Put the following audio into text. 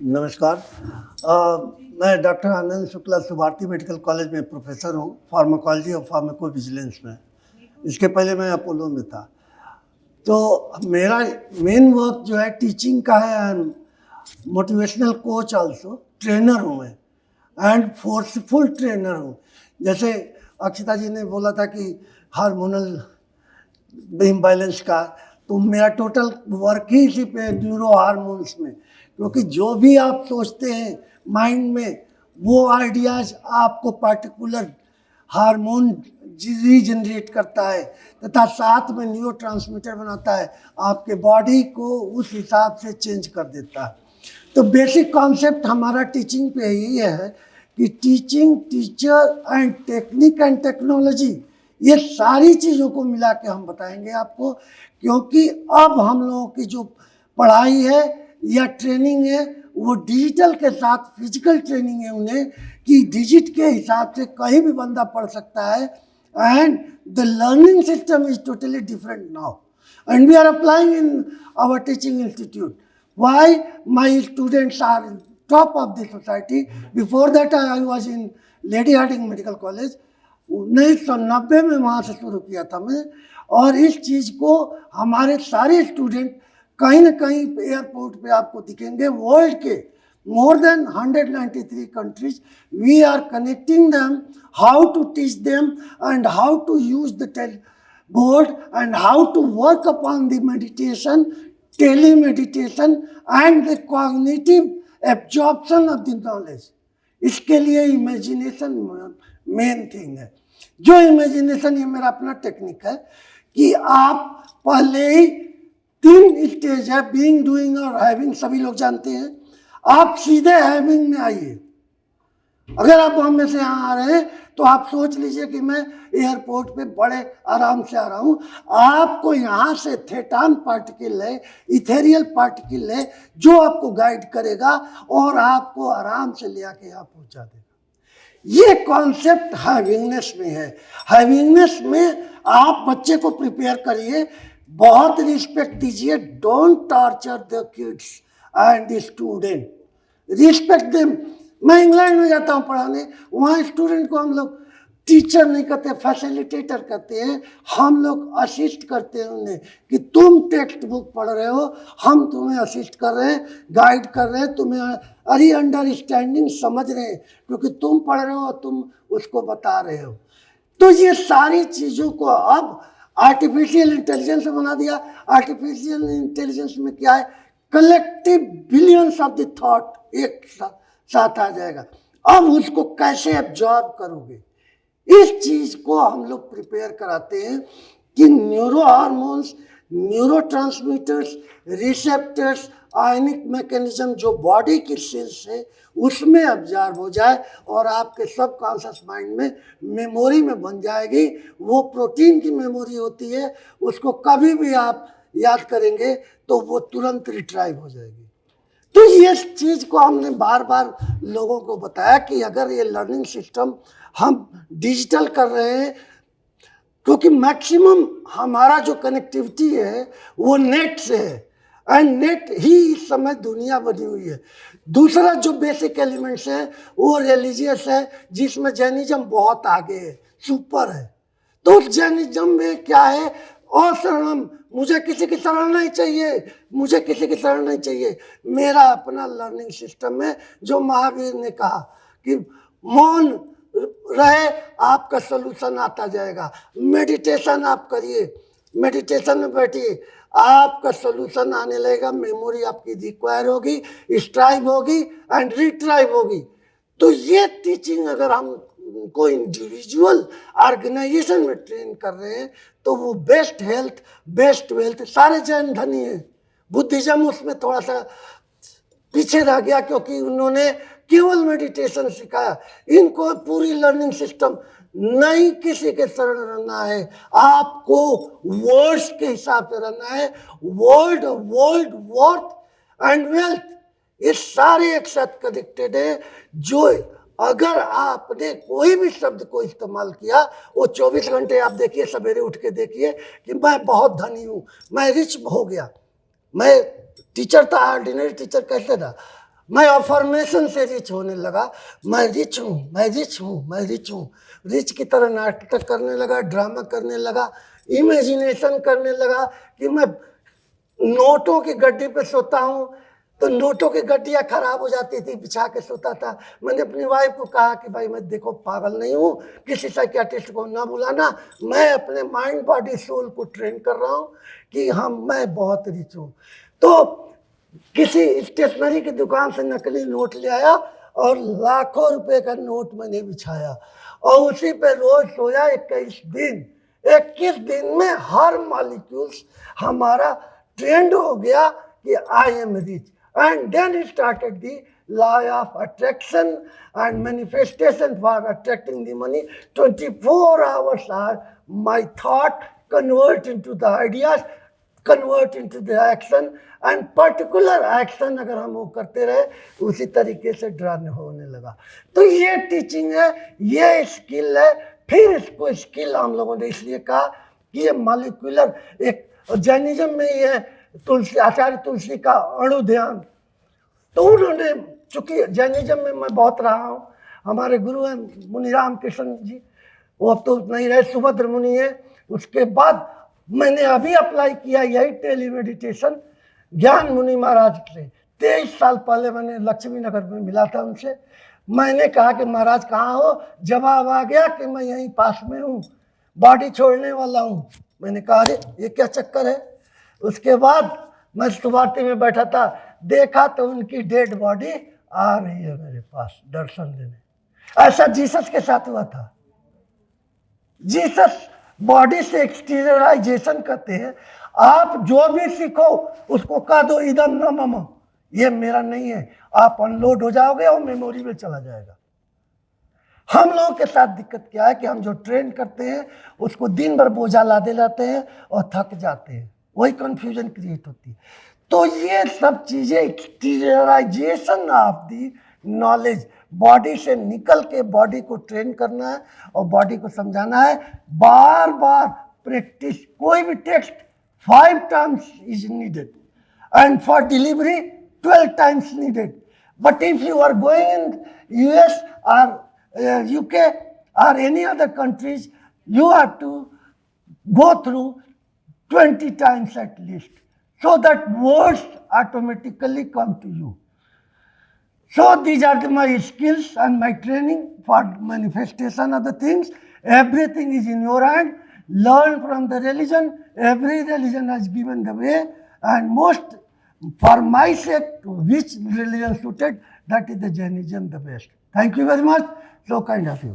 नमस्कार। मैं doctor Anand Shukla Subharti medical college में प्रोफेसर हूँ फार्माकोलॉजी और फार्माकोविजिलेंस में। इसके पहले मैं अपोलो में था। तो मेरा मेन वर्क जो है टीचिंग का है and motivational coach also, trainer हूँ मैं एंड फोर्सफुल ट्रेनर हूँ। जैसे अक्षिता जी ने बोला था कि हार्मोनल इम्बैलेंस का, तो मेरा टोटल वर्क ही इसी पे न्यूरो हार्मोन्स में, क्योंकि जो भी आप सोचते हैं माइंड में वो आइडियाज आपको पार्टिकुलर हार्मोन रीजनरेट करता है तथा साथ में न्यूरो ट्रांसमीटर बनाता है, आपके बॉडी को उस हिसाब से चेंज कर देता है। तो बेसिक कॉन्सेप्ट हमारा टीचिंग पे यही है कि teaching, teacher and technique and technology, ये सारी चीज़ों को मिला के हम बताएंगे आपको, क्योंकि अब हम लोगों की जो पढ़ाई है या ट्रेनिंग है वो डिजिटल के साथ फिजिकल ट्रेनिंग है उन्हें, कि डिजिट के हिसाब से कहीं भी बंदा पढ़ सकता है and the learning system is totally different now and we are applying in our teaching institute. Why my students are top of the society. Before that I was in Lady Hardinge Medical College. 1990 में वहाँ से शुरू किया था मैं, और इस चीज़ को हमारे सारे स्टूडेंट कहीं ना कहीं एयरपोर्ट पे आपको दिखेंगे. वर्ल्ड के more than 193 countries we are connecting them, how to teach them and how to use the board and how to work upon the meditation, telemeditation and the cognitive absorption of the knowledge. इसके लिए imagination main thing है. जो imagination, ये मेरा अपना technique है कि आप पहले ही 3 स्टेज है, बीइंग, डूइंग और हैविंग, सभी लोग जानते हैं. आप सीधे हैविंग में आइए. अगर आप बॉम्बे से यहाँ आ रहे हैं तो आप सोच लीजिए कि मैं एयरपोर्ट पे बड़े आराम से आ रहा हूँ. आपको यहाँ से थेटान पार्टिकल है, इथेरियल पार्टिकल है, जो आपको गाइड करेगा और आपको आराम से ले आके यहाँ पहुँचा देगा. ये कॉन्सेप्ट हैविंगनेस में है. हैविंगनेस में आप बच्चे को प्रिपेयर करिए, बहुत रिस्पेक्ट दीजिए. Don't torture the kids and the student, respect them. मैं इंग्लैंड में जाता हूँ पढ़ाने, वहाँ स्टूडेंट को हम लोग टीचर नहीं कहते, फैसिलिटेटर कहते हैं. हम लोग असिस्ट करते हैं उन्हें कि तुम टेक्स्ट बुक पढ़ रहे हो, हम तुम्हें असिस्ट कर रहे हैं, गाइड कर रहे हैं, तुम्हें अरे अंडरस्टैंडिंग समझ रहे हैं, क्योंकि तुम पढ़ रहे हो, तुम उसको बता रहे हो. तो ये सारी चीज़ों को अब आर्टिफिशियल इंटेलिजेंस बना दिया. आर्टिफिशियल इंटेलिजेंस में क्या है, collective billions of the thought एक साथ आ जाएगा. अब उसको कैसे एब्जॉर्ब करोगे, इस चीज को हम लोग प्रिपेयर कराते हैं कि neuro hormones, neuro transmitters, receptors, ionic mechanism जो बॉडी की सेल्स है उसमें एब्जॉर्ब हो जाए और आपके सबकॉन्शियस माइंड में मेमोरी में बन जाएगी. वो प्रोटीन की मेमोरी होती है, उसको कभी भी आप याद करेंगे तो वो तुरंत रिट्राइव हो जाएगी. तो ये चीज़ को हमने बार बार लोगों को बताया कि अगर ये लर्निंग सिस्टम हम डिजिटल कर रहे हैं, क्योंकि मैक्सिमम हमारा जो कनेक्टिविटी है वो नेट से है एंड नेट ही इस समय दुनिया बनी हुई है. दूसरा जो बेसिक एलिमेंट्स है वो रिलीजियस है, जिसमें जैनिज्म बहुत आगे है, सुपर है. तो उस जैनिज्म में क्या है, और शरणम, मुझे किसी की शरण नहीं चाहिए, मुझे किसी की शरण नहीं चाहिए. मेरा अपना लर्निंग सिस्टम है, जो महावीर ने कहा कि मौन रहे, आपका सोल्यूशन आता जाएगा. मेडिटेशन आप करिए, मेडिटेशन में बैठिए, आपका सोल्यूशन आने लगेगा. मेमोरी आपकी रिक्वायर होगी, स्ट्राइव होगी एंड रिट्राइव होगी. तो ये टीचिंग अगर हम को इंडिविजुअल ऑर्गेनाइजेशन में ट्रेन कर रहे हैं तो वो बेस्ट हेल्थ, बेस्ट वेल्थ. सारे जैन धनी हैं, बुद्धिज्म उसमें थोड़ा सा पीछे रह गया क्योंकि उन्होंने केवल मेडिटेशन सिखाया. इनको पूरी लर्निंग सिस्टम नहीं, किसी के शरण रहना है, आपको वर्ड्स के हिसाब से रहना है. Word, world, worth and wealth, ये सारे एक साथ कनेक्टेड है. जो अगर आपने कोई भी शब्द को इस्तेमाल किया, वो 24 घंटे आप देखिए, सवेरे उठ के देखिए कि मैं बहुत धनी हूँ, मैं रिच हो गया, मैं टीचर था, ऑर्डिनरी टीचर कहते था, मैं अफर्मेशन से रिच होने लगा। मैं रिच हूँ, मैं रिच हूँ, मैं रिच हूँ। रिच की तरह नाटक करने लगा, ड्रामा करने लगा, इमेजिनेशन करने लगा कि मैं नोटों की गड्डी पे सोता हूँ, तो नोटों की गड्डियाँ खराब हो जाती थी, बिछा के सोता था। मैंने अपनी वाइफ को कहा कि भाई मैं देखो पागल नहीं हूँ, किसी साइकियाट्रिस्ट को ना बुलाना, मैं अपने माइंड बॉडी सोल को ट्रेन कर रहा हूँ कि हाँ मैं बहुत रिच हूँ। तो किसी स्टेशनरी की दुकान से नकली नोट ले आया और लाखों रुपए का नोट मैंने बिछाया और उसी पे रोज सोया 21 दिन। 21 दिन में हर मॉलिक्यूल्स हमारा ट्रेंड हो गया कि I am rich. And then started the law of attraction and manifestation for attracting the money. 24 hours are my thought convert into the ideas, convert into the action and particular action अगर हम वो करते रहे उसी तरीके से drawn होने लगा। तो ये टीचिंग है, ये स्किल है। फिर इसको स्किल हम लोगों ने इसलिए कहा कि ये मॉलिक्यूलर एक जैनिज्म में ये तुलसी आचार्य तुलसी का अणु ध्यान, तो उन्होंने चूंकि जैनिज्म में मैं बहुत रहा हूँ, हमारे गुरु हैं मुनि राम कृष्ण जी, वो अब तो नहीं रहे, सुभद्र मुनि है। उसके बाद मैंने अभी अप्लाई किया यही टेली मेडिटेशन ज्ञान मुनि महाराज से। 23 साल पहले मैंने लक्ष्मी नगर में मिला था उनसे। मैंने कहा कि महाराज कहाँ हो? जवाब आ गया कि मैं यहीं पास में हूँ, बॉडी छोड़ने वाला हूँ। मैंने कहा अरे ये क्या चक्कर है? उसके बाद मैं सुबाती में बैठा था, देखा तो उनकी डेड बॉडी आ रही है मेरे पास दर्शन देने। ऐसा जीसस के साथ हुआ था। जीसस बॉडी से एक्सटीरियराइजेशन करते हैं। आप जो भी सीखो उसको कह दो इधर न मम, ये मेरा नहीं है, आप अनलोड हो जाओगे और मेमोरी में चला जाएगा। हम लोगों के साथ दिक्कत क्या है कि हम जो ट्रेन करते हैं उसको दिन भर बोझा लादे लाते हैं और थक जाते हैं, वही कंफ्यूजन क्रिएट होती है। तो ये सब चीजें एक्सटीरियराइजेशन ऑफ दी नॉलेज, बॉडी से निकल के बॉडी को ट्रेन करना है और बॉडी को समझाना है। बार बार प्रैक्टिस, कोई भी text 5 times is needed and for delivery 12 times needed. But if you are going in US or UK or any other countries, you have to go through 20 times at least, so that words automatically come to you. So these are my skills and my training for manifestation of the things. Everything is in your hand. Learn from the religion. Every religion has given the way, and most for my sake, which religion suited, that is the Jainism the best. Thank you very much. So kind of you.